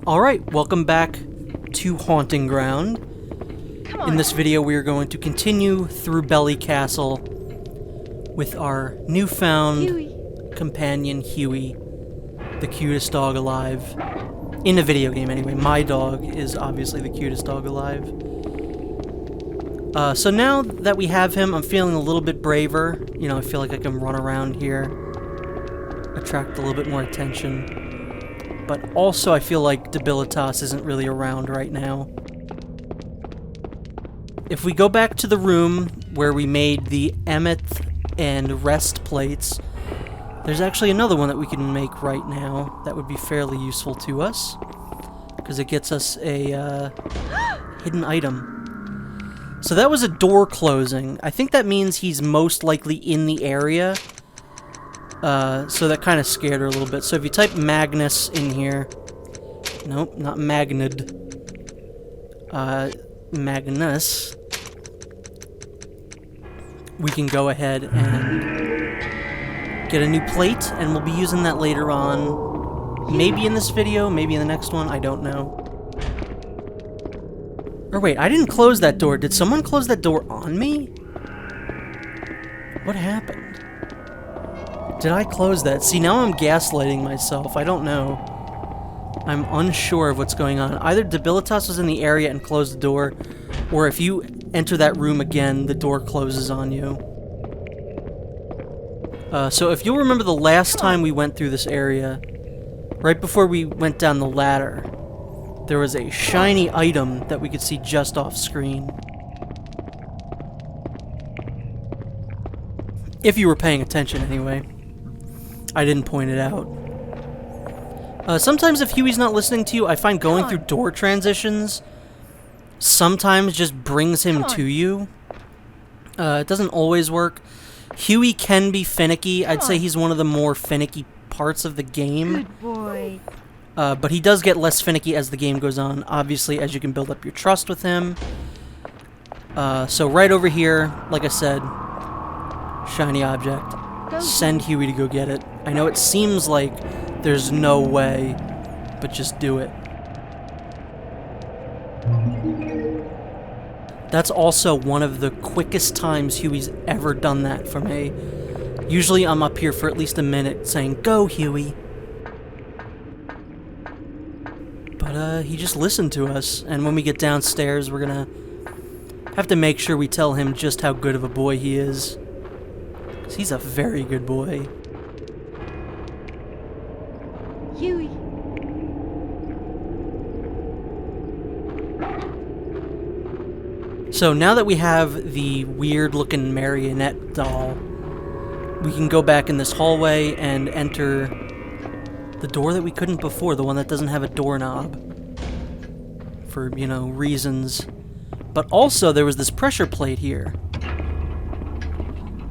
Alright, welcome back to Haunting Ground. In this video we are going to continue through Belly Castle with our newfound companion, Hewie, the cutest dog alive. In the video game anyway. My dog is obviously the cutest dog alive. So now that we have him, I'm feeling a little bit braver. You know, I feel like I can run around here, attract a little bit more attention. But also I feel like Debilitas isn't really around right now. If we go back to the room where we made the Emmett and Rest plates, there's actually another one that we can make right now that would be fairly useful to us, because it gets us a hidden item. So that was a door closing. I think that means he's most likely in the area. So that kind of scared her a little bit. So if you type Magnus in here... Nope, not Magnid. Magnus. We can go ahead and get a new plate, and we'll be using that later on. Maybe in this video, maybe in the next one, I don't know. Or wait, I didn't close that door. Did someone close that door on me? What happened? Did I close that? See, now I'm gaslighting myself. I don't know. I'm unsure of what's going on. Either Debilitas was in the area and closed the door, or if you enter that room again, the door closes on you. So if you'll remember the last time we went through this area, right before we went down the ladder, there was a shiny item that we could see just off screen. If you were paying attention, anyway. I didn't point it out. Sometimes if Huey's not listening to you, I find going through door transitions sometimes just brings him to you. It doesn't always work. Hewie can be finicky. I'd say he's one of the more finicky parts of the game. Good boy. But he does get less finicky as the game goes on, obviously, as you can build up your trust with him. So right over here, like I said, shiny object. Send Hewie to go get it. I know it seems like there's no way, but just do it. That's also one of the quickest times Huey's ever done that for me. Usually I'm up here for at least a minute saying, "Go, Hewie." But he just listened to us, and when we get downstairs, we're gonna have to make sure we tell him just how good of a boy he is. 'Cause he's a very good boy. Hewie. So now that we have the weird-looking marionette doll, we can go back in this hallway and enter the door that we couldn't before, the one that doesn't have a doorknob. For, you know, reasons. But also, there was this pressure plate here.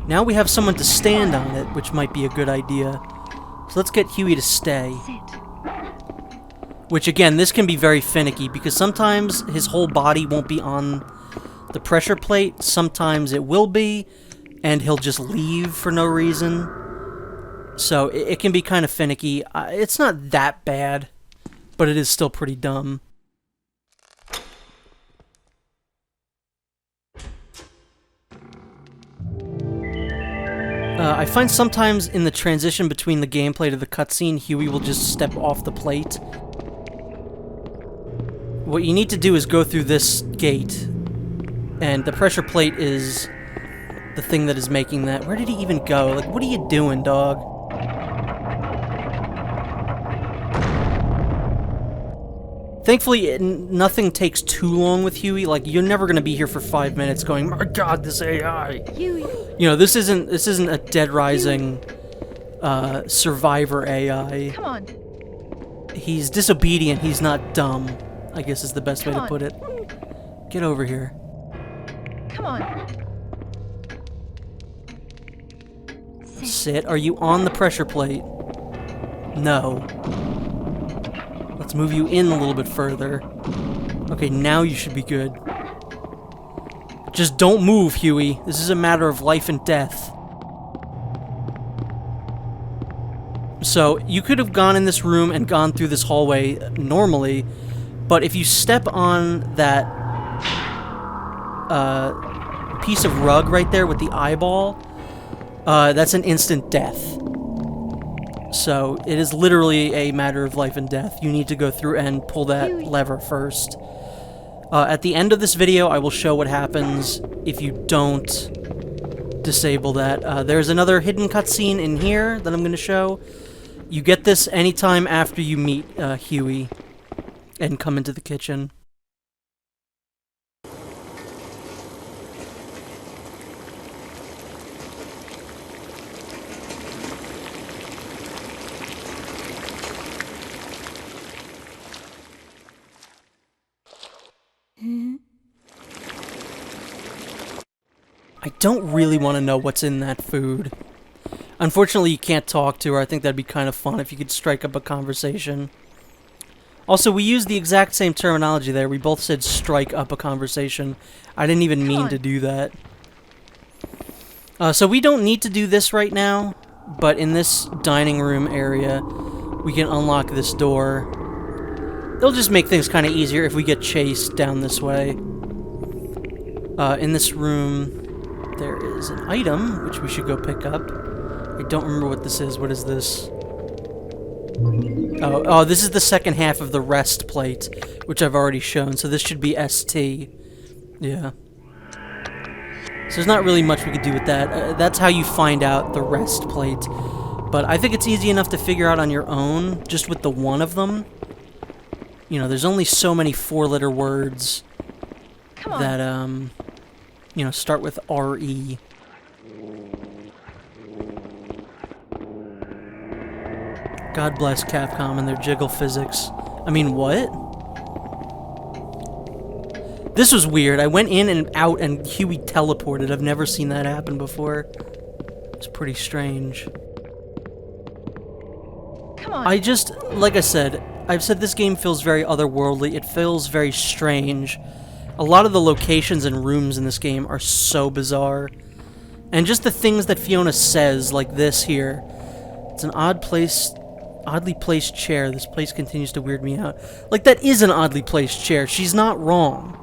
Now we have someone to stand on it, which might be a good idea. So let's get Hewie to stay. Which, again, this can be very finicky, because sometimes his whole body won't be on the pressure plate, sometimes it will be, and he'll just leave for no reason. So it can be kind of finicky. It's not that bad, but it is still pretty dumb. I find sometimes in the transition between the gameplay to the cutscene, Hewie will just step off the plate. What you need to do is go through this gate, and the pressure plate is the thing that is making that. Where did he even go? Like, what are you doing, dog? Thankfully, nothing takes too long with Hewie. Like, you're never gonna be here for 5 minutes going, "My God, this AI!" Hewie. You know, this isn't a Dead Rising survivor AI. Come on. He's disobedient. He's not dumb, I guess is the best way to put it. Get over here. Come on. Sit. Are you on the pressure plate? No. Let's move you in a little bit further. Okay, now you should be good. Just don't move, Hewie. This is a matter of life and death. So you could have gone in this room and gone through this hallway normally, but if you step on that piece of rug right there with the eyeball, that's an instant death. So it is literally a matter of life and death. You need to go through and pull that lever first. At the end of this video, I will show what happens if you don't disable that. There's another hidden cutscene in here that I'm going to show. You get this anytime after you meet Hewie and come into the kitchen. I don't really want to know what's in that food. Unfortunately, you can't talk to her. I think that'd be kind of fun if you could strike up a conversation. Also, we used the exact same terminology there. We both said strike up a conversation. I didn't even mean to do that. So we don't need to do this right now, but in this dining room area, we can unlock this door. It'll just make things kind of easier if we get chased down this way. In this room, there is an item, which we should go pick up. I don't remember what this is. What is this? Oh, this is the second half of the rest plate, which I've already shown, so this should be ST. Yeah. So there's not really much we could do with that. That's how you find out the rest plate. But I think it's easy enough to figure out on your own, just with the one of them. You know, there's only so many four-letter words that, you know, start with R-E. God bless Capcom and their jiggle physics. I mean, what? This was weird. I went in and out and Hewie teleported. I've never seen that happen before. It's pretty strange. Come on. Like I said, I've said this game feels very otherworldly. It feels very strange. A lot of the locations and rooms in this game are so bizarre. And just the things that Fiona says, like this here. It's an oddly placed chair. This place continues to weird me out. Like, that is an oddly placed chair. She's not wrong.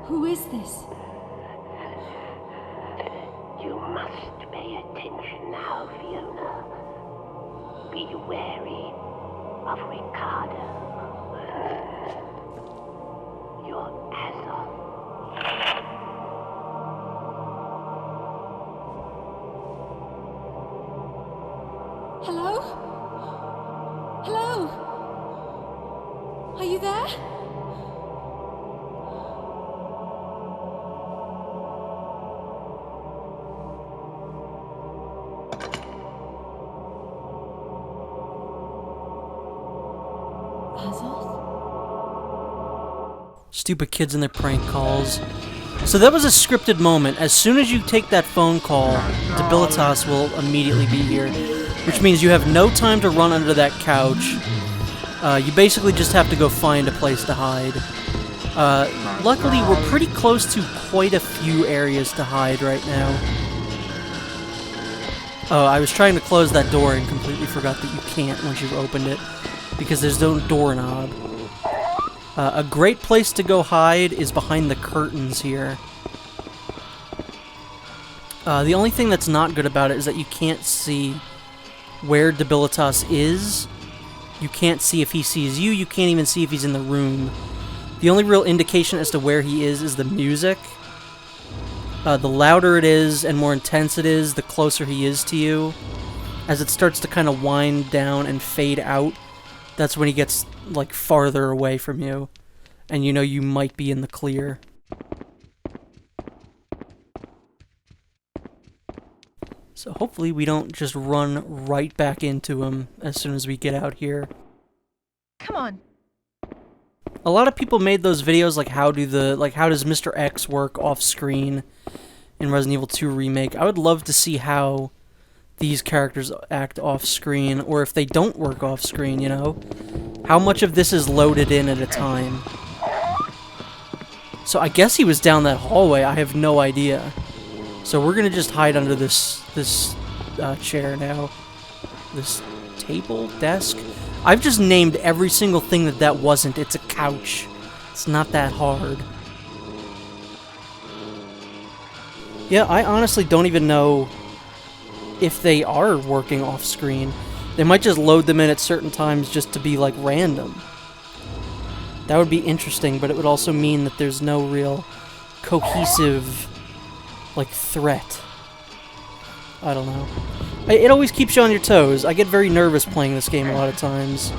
Who is this? You must pay attention now, Fiona. Be wary of Ricardo. Your Azov. Hello? Hello? Are you there? Stupid kids and their prank calls. So that was a scripted moment. As soon as you take that phone call, Debilitas will immediately be here. Which means you have no time to run under that couch. You basically just have to go find a place to hide. Luckily, we're pretty close to quite a few areas to hide right now. Oh, I was trying to close that door and completely forgot that you can't once you've opened it. Because there's no doorknob. A great place to go hide is behind the curtains here. The only thing that's not good about it is that you can't see where Debilitas is. You can't see if he sees you. You can't even see if he's in the room. The only real indication as to where he is the music. The louder it is and more intense it is, the closer he is to you. as it starts to kind of wind down and fade out, that's when he gets, like, farther away from you. And you know you might be in the clear. So hopefully we don't just run right back into him as soon as we get out here. Come on. A lot of people made those videos like how does Mr. X work off screen in Resident Evil 2 Remake. I would love to see how these characters act off screen, or if they don't work off screen, you know? How much of this is loaded in at a time? So I guess he was down that hallway, I have no idea. So we're gonna just hide under this chair now. This table? Desk? I've just named every single thing that wasn't. It's a couch. It's not that hard. Yeah, I honestly don't even know if they are working off screen. They might just load them in at certain times just to be, like, random. That would be interesting, but it would also mean that there's no real cohesive, like, threat. I don't know. It always keeps you on your toes. I get very nervous playing this game a lot of times.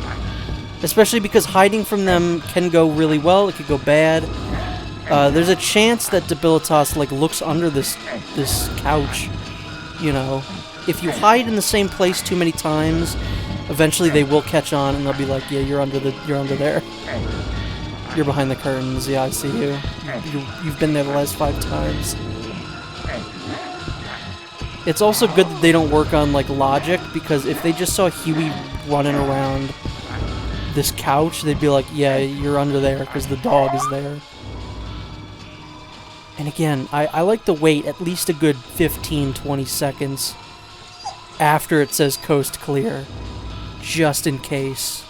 Especially because hiding from them can go really well, it could go bad. There's a chance that Debilitas, like, looks under this couch, you know. If you hide in the same place too many times, eventually they will catch on and they'll be like, yeah, you're under there. You're behind the curtains, yeah, I see you. You've been there the last 5 times. It's also good that they don't work on, like, logic, because if they just saw Hewie running around this couch, they'd be like, yeah, you're under there, because the dog is there. And again, I like to wait at least a good 15-20 seconds after it says coast clear, just in case.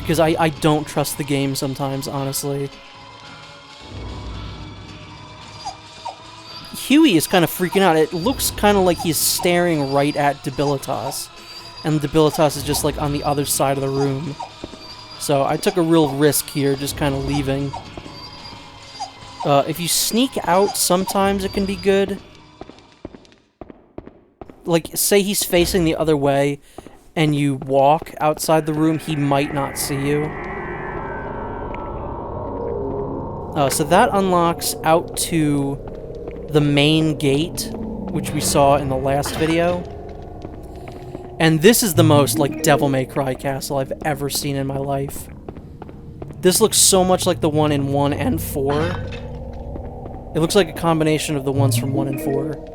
Because I don't trust the game sometimes, honestly. Hewie is kind of freaking out. It looks kind of like he's staring right at Debilitas. And Debilitas is just, like, on the other side of the room. So I took a real risk here, just kind of leaving. If you sneak out, sometimes it can be good. Like, say he's facing the other way, and you walk outside the room, he might not see you. So that unlocks out to the main gate, which we saw in the last video. And this is the most, like, Devil May Cry castle I've ever seen in my life. This looks so much like the one in 1 and 4. It looks like a combination of the ones from 1 and 4.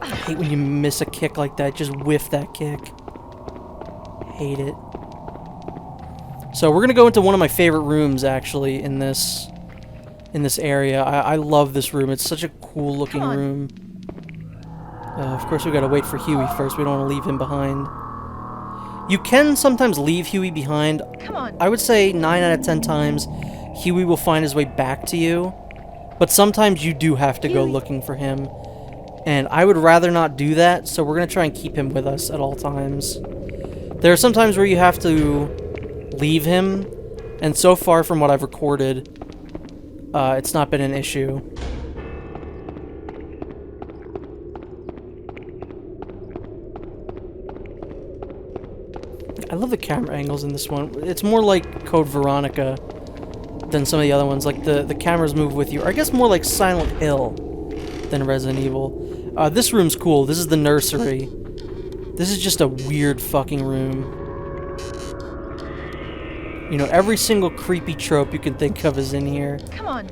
I hate when you miss a kick like that. Just whiff that kick. Hate it. So we're gonna go into one of my favorite rooms, actually, in this area. I love this room. It's such a cool looking room. Of course, we gotta wait for Hewie first. We don't want to leave him behind. You can sometimes leave Hewie behind. Come on. I would say 9 out of 10 times, Hewie will find his way back to you. But sometimes you do have to go looking for him. And I would rather not do that, so we're gonna try and keep him with us at all times. There are some times where you have to leave him, and so far from what I've recorded, it's not been an issue. I love the camera angles in this one. It's more like Code Veronica than some of the other ones. Like, the cameras move with you. Or I guess more like Silent Hill than Resident Evil. This room's cool. This is the nursery. This is just a weird fucking room. You know, every single creepy trope you can think of is in here. Come on.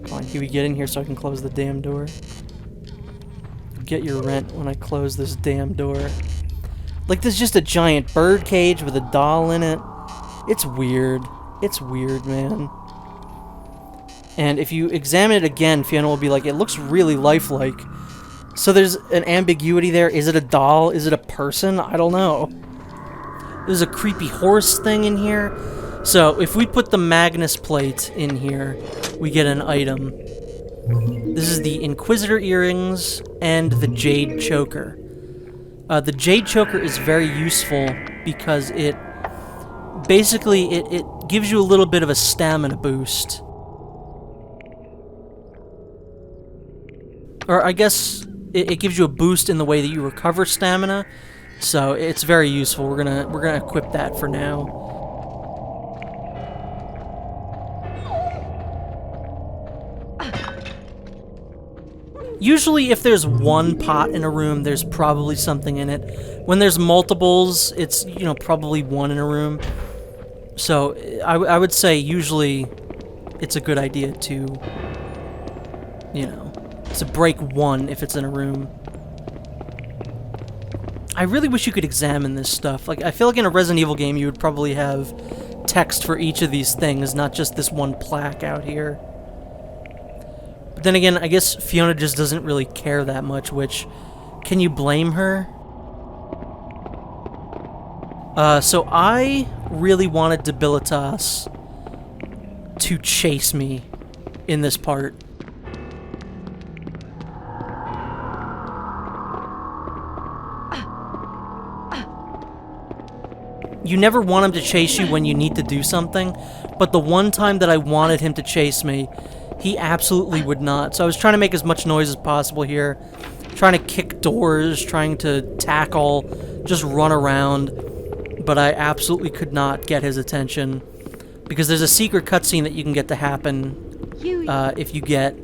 Come on, Hewie, get in here so I can close the damn door. Get your rent when I close this damn door. Like, there's just a giant bird cage with a doll in it. It's weird. It's weird, man. And if you examine it again, Fiona will be like, it looks really lifelike. So there's an ambiguity there. Is it a doll? Is it a person? I don't know. There's a creepy horse thing in here. So if we put the Magnus plate in here, we get an item. This is the Inquisitor earrings and the Jade choker. The Jade choker is very useful because it basically it gives you a little bit of a stamina boost. Or I guess it gives you a boost in the way that you recover stamina. So it's very useful. We're gonna equip that for now. Usually if there's one pot in a room, there's probably something in it. When there's multiples, it's, you know, probably one in a room. So I would say usually it's a good idea to, you know, to break one if it's in a room. I really wish you could examine this stuff. Like, I feel like in a Resident Evil game you would probably have text for each of these things, not just this one plaque out here. But then again, I guess Fiona just doesn't really care that much, which, can you blame her? So I really wanted Debilitas to chase me in this part. You never want him to chase you when you need to do something, but the one time that I wanted him to chase me, he absolutely would not. So I was trying to make as much noise as possible here, trying to kick doors, trying to tackle, just run around, but I absolutely could not get his attention, because there's a secret cutscene that you can get to happen if you get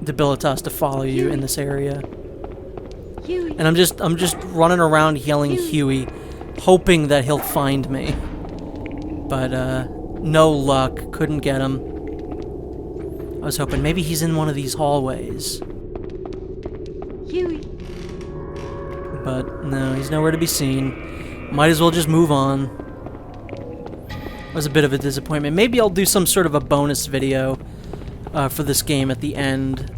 Debilitas to follow you in this area. And I'm just running around yelling Hewie, hoping that he'll find me. But no luck, couldn't get him. I was hoping maybe he's in one of these hallways. Hewie. But no, he's nowhere to be seen. Might as well just move on. It was a bit of a disappointment. Maybe I'll do some sort of a bonus video for this game at the end,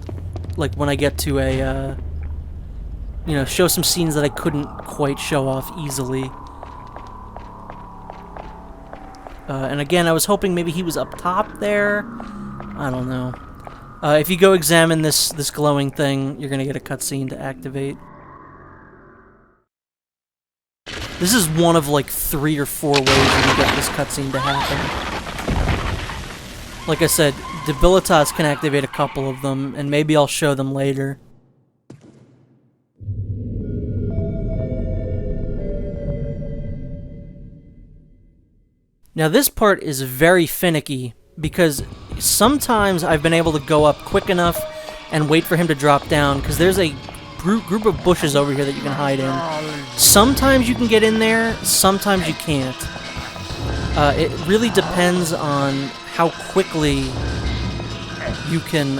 like when I get to a you know, show some scenes that I couldn't quite show off easily. And again, I was hoping maybe he was up top there. I don't know. If you go examine this glowing thing, you're gonna get a cutscene to activate. This is one of like 3 or 4 ways you can get this cutscene to happen. Like I said, Debilitas can activate a couple of them, and maybe I'll show them later. Now this part is very finicky, because sometimes I've been able to go up quick enough and wait for him to drop down, because there's a group of bushes over here that you can hide in. Sometimes you can get in there, sometimes you can't. It really depends on how quickly you can,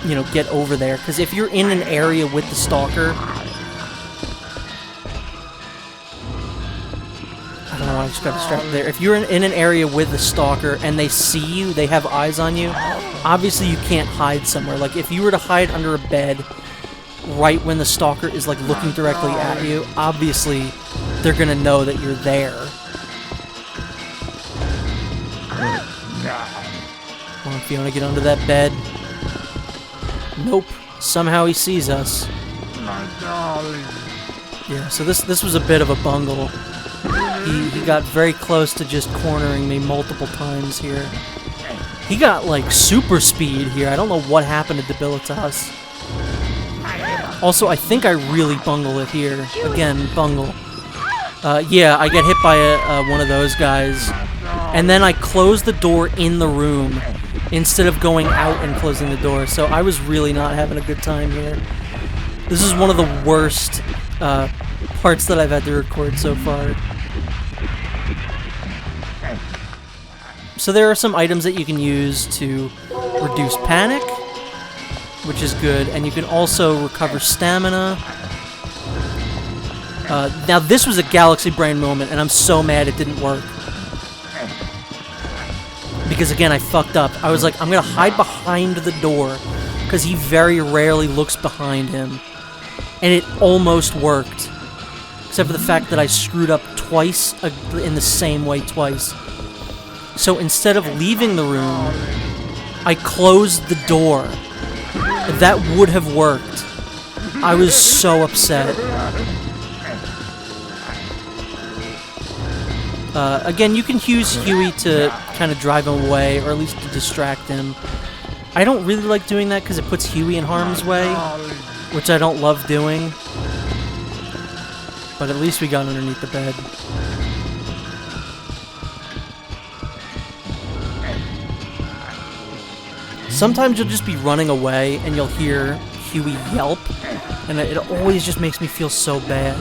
you know, get over there, because if you're in an area with the stalker, I don't know why I just got distracted there. If you're in an area with the stalker and they see you, they have eyes on you, obviously you can't hide somewhere. Like, if you were to hide under a bed right when the stalker is, like, looking directly at you, obviously they're gonna know that you're there. Come on, Fiona, get under that bed. Nope. Somehow he sees us. Yeah, so this was a bit of a bungle. He got very close to just cornering me multiple times here. He got, like, super speed here. I don't know what happened to Debilitas. Also, I think I really bungle it here. Again, bungle. Yeah, I get hit by one of those guys. And then I close the door in the room instead of going out and closing the door. So I was really not having a good time here. This is one of the worst parts that I've had to record so far. So there are some items that you can use to reduce panic, which is good, and you can also recover stamina. Now this was a Galaxy Brain moment, and I'm so mad it didn't work. Because again, I fucked up. I was like, I'm gonna hide behind the door, because he very rarely looks behind him. And it almost worked. Except for the fact that I screwed up twice in the same way twice. So instead of leaving the room, I closed the door. That would have worked. I was so upset. Again, you can use Hewie to kind of drive him away, or at least to distract him. I don't really like doing that because it puts Hewie in harm's way, which I don't love doing. But at least we got underneath the bed. Sometimes you'll just be running away and you'll hear Hewie yelp, and it always just makes me feel so bad.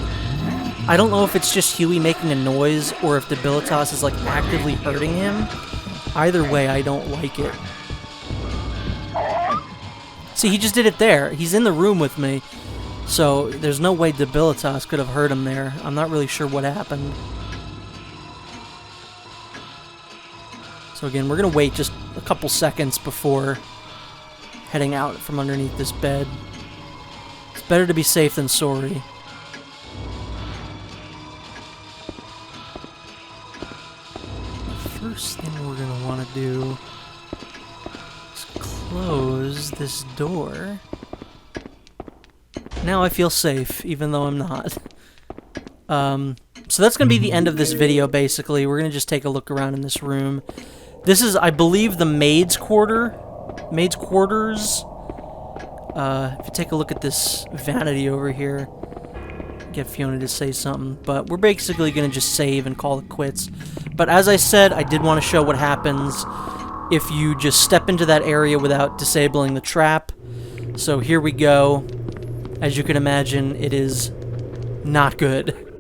I don't know if it's just Hewie making a noise or if Debilitas is like actively hurting him. Either way, I don't like it. See, he just did it there. He's in the room with me, so there's no way Debilitas could have hurt him there. I'm not really sure what happened. So again, we're going to wait just a couple seconds before heading out from underneath this bed. It's better to be safe than sorry. The first thing we're going to want to do is close this door. Now I feel safe, even though I'm not. So that's going to be the end of this video, basically. We're going to just take a look around in this room. This is, I believe, the maid's quarters. If you take a look at this vanity over here, get Fiona to say something. But we're basically going to just save and call it quits. But as I said, I did want to show what happens if you just step into that area without disabling the trap. So here we go. As you can imagine, it is not good.